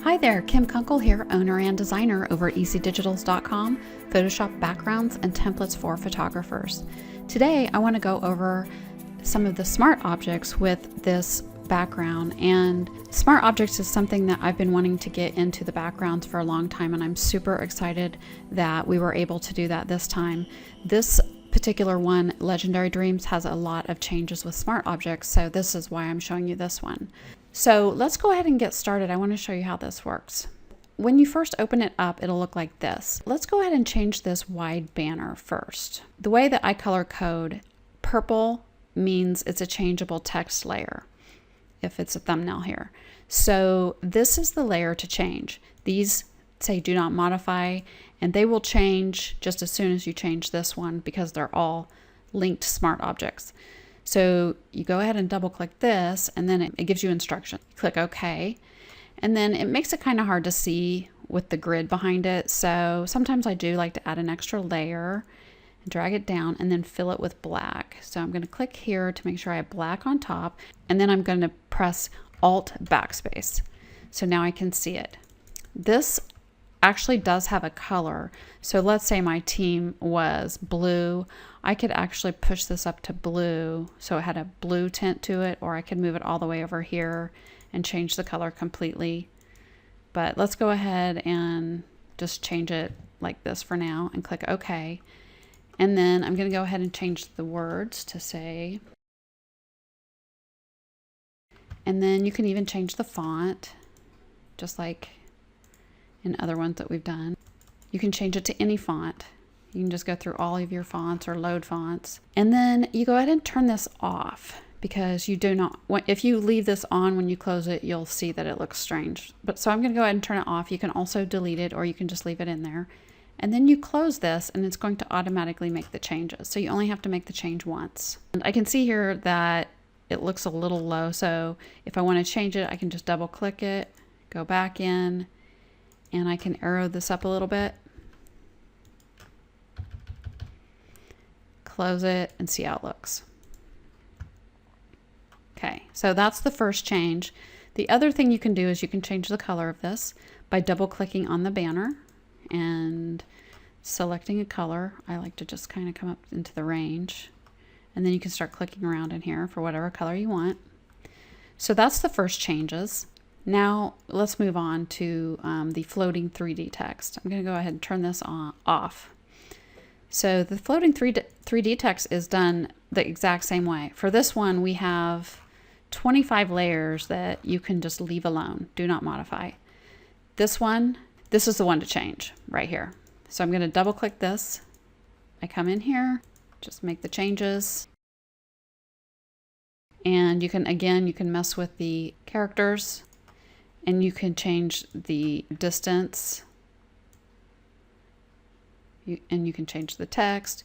Hi there, Kim Kunkel here, owner and designer over at easydigitals.com, Photoshop backgrounds and templates for photographers. Today I want to go over some of the smart objects with this background, and smart objects is something that I've been wanting to get into the backgrounds for a long time, and I'm super excited that we were able to do that this time. This particular one, Legendary Dreams, has a lot of changes with smart objects, so this is why I'm showing you this one. So let's go ahead and get started. I want to show you how this works. When you first open it up, it'll look like this. Let's go ahead and change this wide banner first. The way that I color code, purple means it's a changeable text layer if it's a thumbnail here. So this is the layer to change. These say do not modify, and they will change just as soon as you change this one because they're all linked smart objects. So you go ahead and double click this, and then it gives you instruction. Click OK, and then it makes it kind of hard to see with the grid behind it. So sometimes I do like to add an extra layer and drag it down and then fill it with black. So I'm going to click here to make sure I have black on top, and then I'm going to press Alt Backspace. So now I can see it. This actually does have a color. So let's say my team was blue. I could actually push this up to blue so it had a blue tint to it, or I could move it all the way over here and change the color completely. But let's go ahead and just change it like this for now and click OK. And then I'm going to go ahead and change the words to say, and then you can even change the font just like in other ones that we've done. You can change it to any font. You can just go through all of your fonts or load fonts. And then you go ahead and turn this off because you do not want, if you leave this on when you close it, you'll see that it looks strange. But so I'm going to go ahead and turn it off. You can also delete it, or you can just leave it in there. And then you close this and it's going to automatically make the changes. So you only have to make the change once. And I can see here that it looks a little low. So if I want to change it, I can just double click it, go back in, and I can arrow this up a little bit, close it, and see how it looks. Okay, so that's the first change. The other thing you can do is you can change the color of this by double clicking on the banner and selecting a color. I like to just kind of come up into the range, and then you can start clicking around in here for whatever color you want. So that's the first changes. Now let's move on to the floating 3D text. I'm going to go ahead and turn this off. So the floating 3D text is done the exact same way. For this one, we have 25 layers that you can just leave alone, do not modify. This one, this is the one to change right here. So I'm going to double click this. I come in here, just make the changes. And you can, again, you can mess with the characters, and you can change the distance, and you can change the text,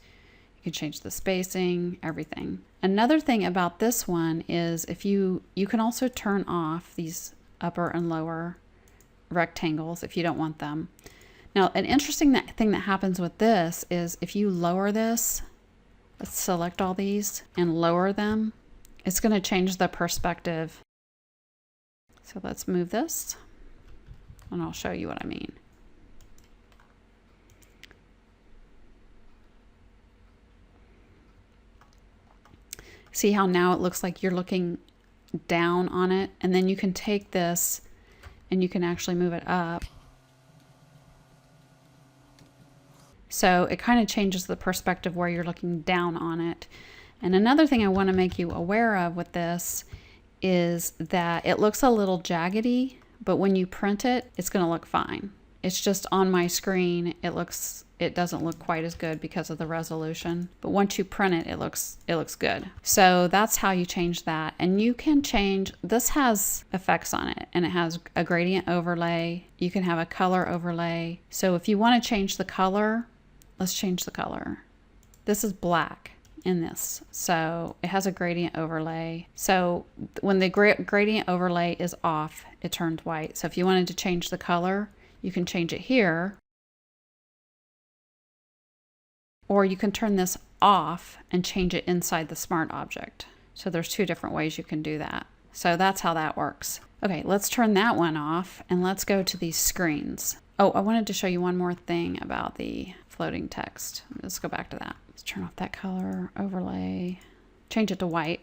you can change the spacing, everything. Another thing about this one is if you can also turn off these upper and lower rectangles if you don't want them. Now, an interesting thing that happens with this is if you lower this, let's select all these and lower them, it's going to change the perspective. So let's move this, and I'll show you what I mean. See how now it looks like you're looking down on it, and then you can take this and you can actually move it up. So it kind of changes the perspective where you're looking down on it. And another thing I want to make you aware of with this is that it looks a little jaggedy, but when you print it, it's going to look fine. It's just on my screen, it doesn't look quite as good because of the resolution. But once you print it, it looks good. So that's how you change that. And you can change, this has effects on it, and it has a gradient overlay. You can have a color overlay. So if you want to change the color, let's change the color. This is black in this, so it has a gradient overlay. So when the gradient overlay is off, it turns white. So if you wanted to change the color, you can change it here, or you can turn this off and change it inside the smart object. So there's two different ways you can do that. So that's how that works. Okay, let's turn that one off and let's go to these screens. Oh, I wanted to show you one more thing about the floating text. Let's go back to that. Let's turn off that color overlay, change it to white.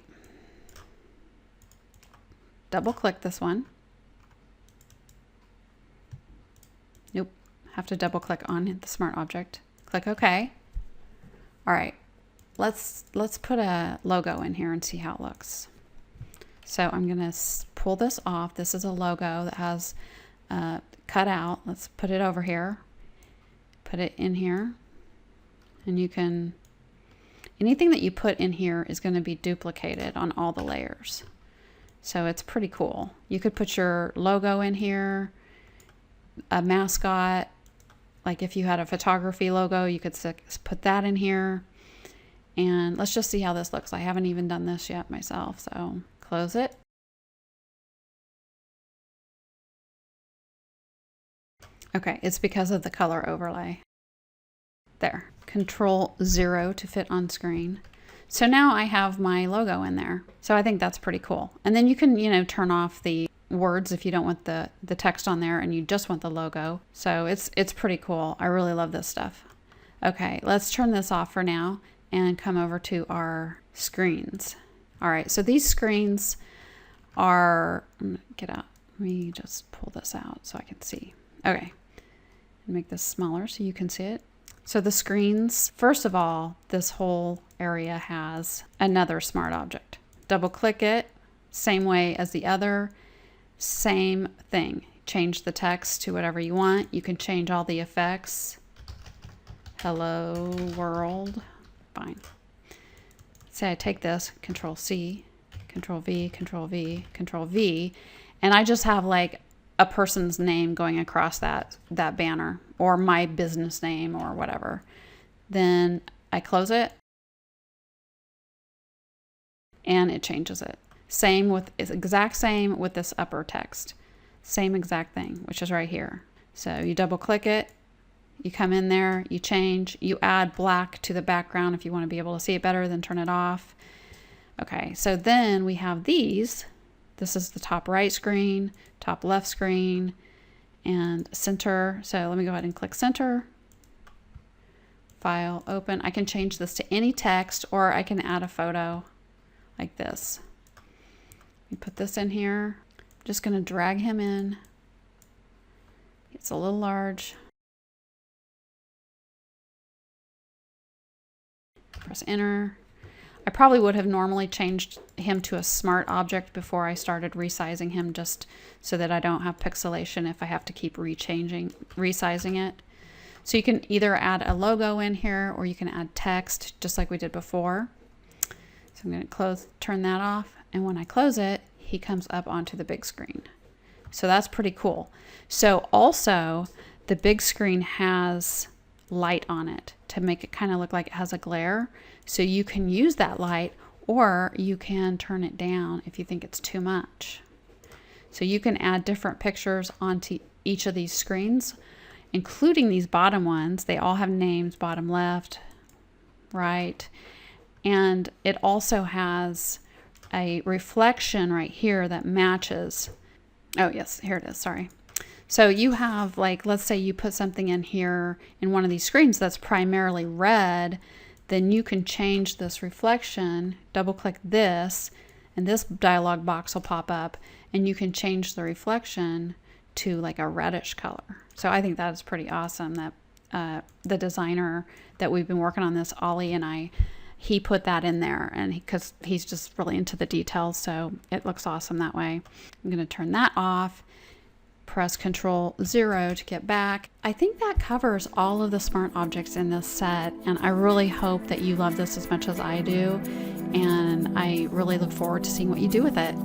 Double click this one. Nope, have to double click on the smart object. Click OK. All right, let's put a logo in here and see how it looks. So I'm gonna pull this off. This is a logo that has cut out. Let's put it over here. Put it in here. And you can, anything that you put in here is gonna be duplicated on all the layers. So it's pretty cool. You could put your logo in here, a mascot. Like if you had a photography logo, you could put that in here. And let's just see how this looks. I haven't even done this yet myself, so close it. Okay, it's because of the color overlay. There, Control 0 to fit on screen. So now I have my logo in there. So I think that's pretty cool. And then you can, you know, turn off the words if you don't want the text on there and you just want the logo. So it's pretty cool. I really love this stuff. Okay, let's turn this off for now and come over to our screens. All right, so these screens are, get out, let me just pull this out so I can see. Okay, make this smaller so you can see it. So the screens, first of all, this whole area has another smart object. Double click it, same way as the other, same thing. Change the text to whatever you want. You can change all the effects. Hello world, fine. Say I take this, Control C, Control V, Control V, Control V, and I just have like a person's name going across that banner, or my business name or whatever. Then I close it and it changes it. Same with, it's exact same with this upper text. Same exact thing, which is right here. So you double click it, you come in there, you change, you add black to the background if you want to be able to see it better, then turn it off. Okay, so then we have these. This is the top right screen, top left screen, and center. So let me go ahead and click center. File, open. I can change this to any text, or I can add a photo like this. Let me put this in here. I'm just going to drag him in. It's a little large. Press enter. I probably would have normally changed him to a smart object before I started resizing him, just so that I don't have pixelation if I have to keep resizing it. So you can either add a logo in here, or you can add text just like we did before. So I'm going to turn that off. And when I close it, he comes up onto the big screen. So that's pretty cool. So also the big screen has light on it to make it kind of look like it has a glare. So you can use that light, or you can turn it down if you think it's too much. So you can add different pictures onto each of these screens, including these bottom ones. They all have names, bottom left, right. And it also has a reflection right here that matches. Oh yes, here it is, sorry. So you have, like, let's say you put something in here in one of these screens that's primarily red, then you can change this reflection, double click this, and this dialog box will pop up, and you can change the reflection to like a reddish color. So I think that is pretty awesome that the designer that we've been working on this, Ollie and I, he put that in there, and because he's just really into the details, so it looks awesome that way. I'm going to turn that off. Press Control 0 to get back. I think that covers all of the smart objects in this set, and I really hope that you love this as much as I do, and I really look forward to seeing what you do with it.